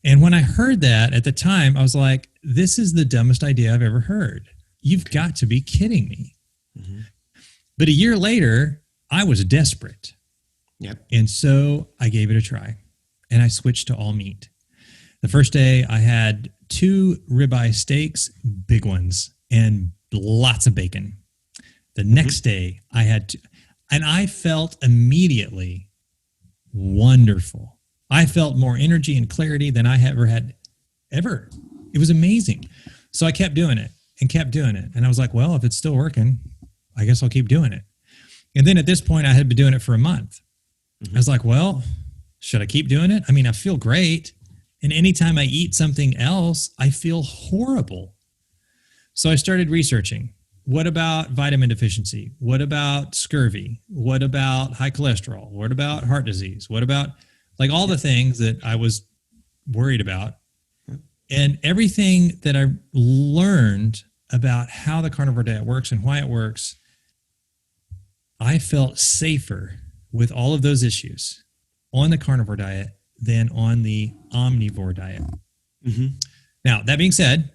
And when I heard that at the time, I was like, this is the dumbest idea I've ever heard. You've got to be kidding me. Mm-hmm. But a year later, I was desperate. Yep. And so I gave it a try and I switched to all meat. The first day I had 2 ribeye steaks, big ones, and lots of bacon. The next day I had and I felt immediately wonderful. I felt more energy and clarity than I ever had ever. It was amazing. So I kept doing it and kept doing it. And I was like, well, if it's still working, I guess I'll keep doing it. And then at this point, I had been doing it for a month. I was like, well, should I keep doing it? I mean, I feel great. And anytime I eat something else, I feel horrible. So I started researching. What about vitamin deficiency? What about scurvy? What about high cholesterol? What about heart disease? What about like all the things that I was worried about? And everything that I learned about how the carnivore diet works and why it works, I felt safer with all of those issues on the carnivore diet than on the omnivore diet. Mm-hmm. Now, that being said,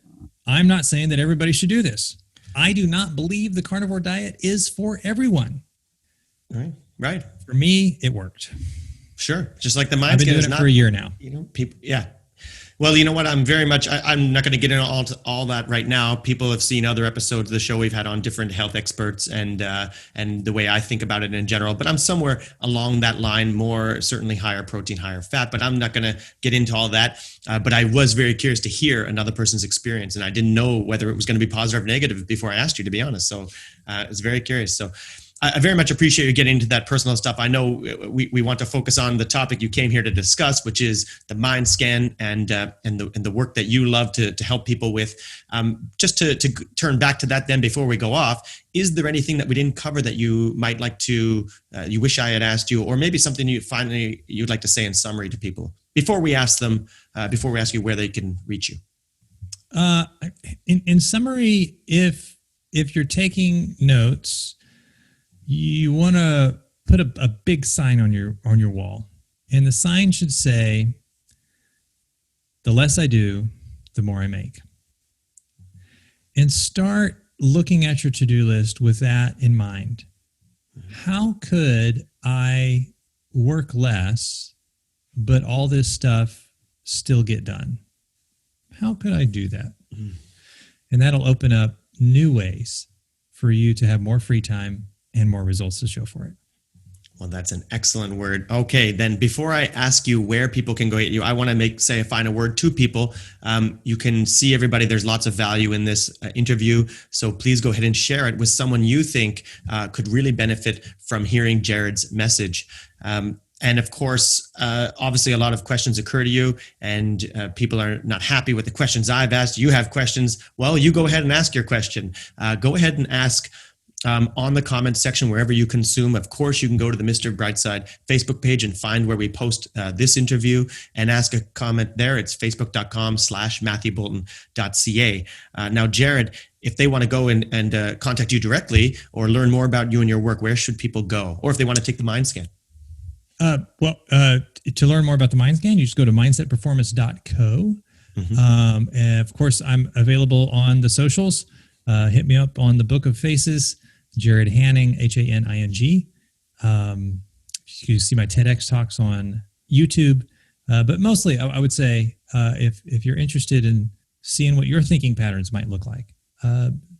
I'm not saying that everybody should do this. I do not believe the carnivore diet is for everyone. Right. For me, it worked. Sure. Just like the MindScan. I've been doing it for a year now. People, yeah. Well, you know what? I'm not going to get into all that right now. People have seen other episodes of the show we've had on different health experts and the way I think about it in general. But I'm somewhere along that line, more certainly higher protein, higher fat. But I'm not going to get into all that. But I was very curious to hear another person's experience. And I didn't know whether it was going to be positive or negative before I asked you, to be honest. So I was very curious. So I very much appreciate you getting into that personal stuff. I know we want to focus on the topic you came here to discuss, which is the MindScan and the work that you love to help people with. Just to turn back to that then before we go off, is there anything that we didn't cover that you might like to, you wish I had asked you, or maybe something you'd like to say in summary to people before we ask you where they can reach you? In summary, if you're taking notes, you want to put a big sign on your wall, and the sign should say, "The less I do, the more I make." And start looking at your to-do list with that in mind. How could I work less, but all this stuff still get done? How could I do that? And that'll open up new ways for you to have more free time and more results to show for it. Well, that's an excellent word. Okay, then before I ask you where people can go get you, I want to say a final word to people. You can see everybody, there's lots of value in this interview. So please go ahead and share it with someone you think could really benefit from hearing Jarrod's message. And of course, obviously a lot of questions occur to you and people are not happy with the questions I've asked. You have questions. Well, you go ahead and ask your question. Go ahead and ask on the comments section, wherever you consume. Of course, you can go to the Mr. Brightside Facebook page and find where we post this interview and ask a comment there. It's facebook.com/MatthewBolton.ca. Now, Jarrod, if they want to go and contact you directly or learn more about you and your work, where should people go? Or if they want to take the MindScan? To learn more about the MindScan, you just go to mindsetperformance.co. Mm-hmm. And of course, I'm available on the socials. Hit me up on the Book of Faces, Jarrod Haning, Haning. You see my TEDx talks on YouTube. But mostly, I would say, if you're interested in seeing what your thinking patterns might look like,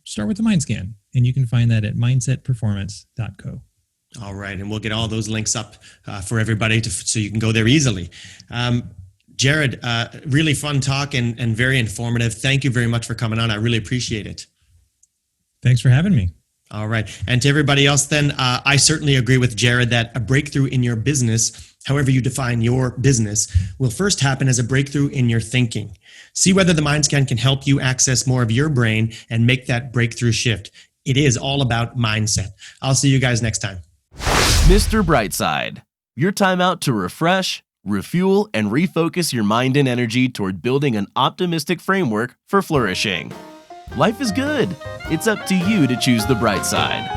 start with the MindScan. And you can find that at mindsetperformance.co. All right. And we'll get all those links up for everybody so you can go there easily. Jarrod, really fun talk and very informative. Thank you very much for coming on. I really appreciate it. Thanks for having me. All right. And to everybody else then, I certainly agree with Jarrod that a breakthrough in your business, however you define your business, will first happen as a breakthrough in your thinking. See whether the MindScan can help you access more of your brain and make that breakthrough shift. It is all about mindset. I'll see you guys next time. Mr. Brightside, your time out to refresh, refuel, and refocus your mind and energy toward building an optimistic framework for flourishing. Life is good. It's up to you to choose the bright side.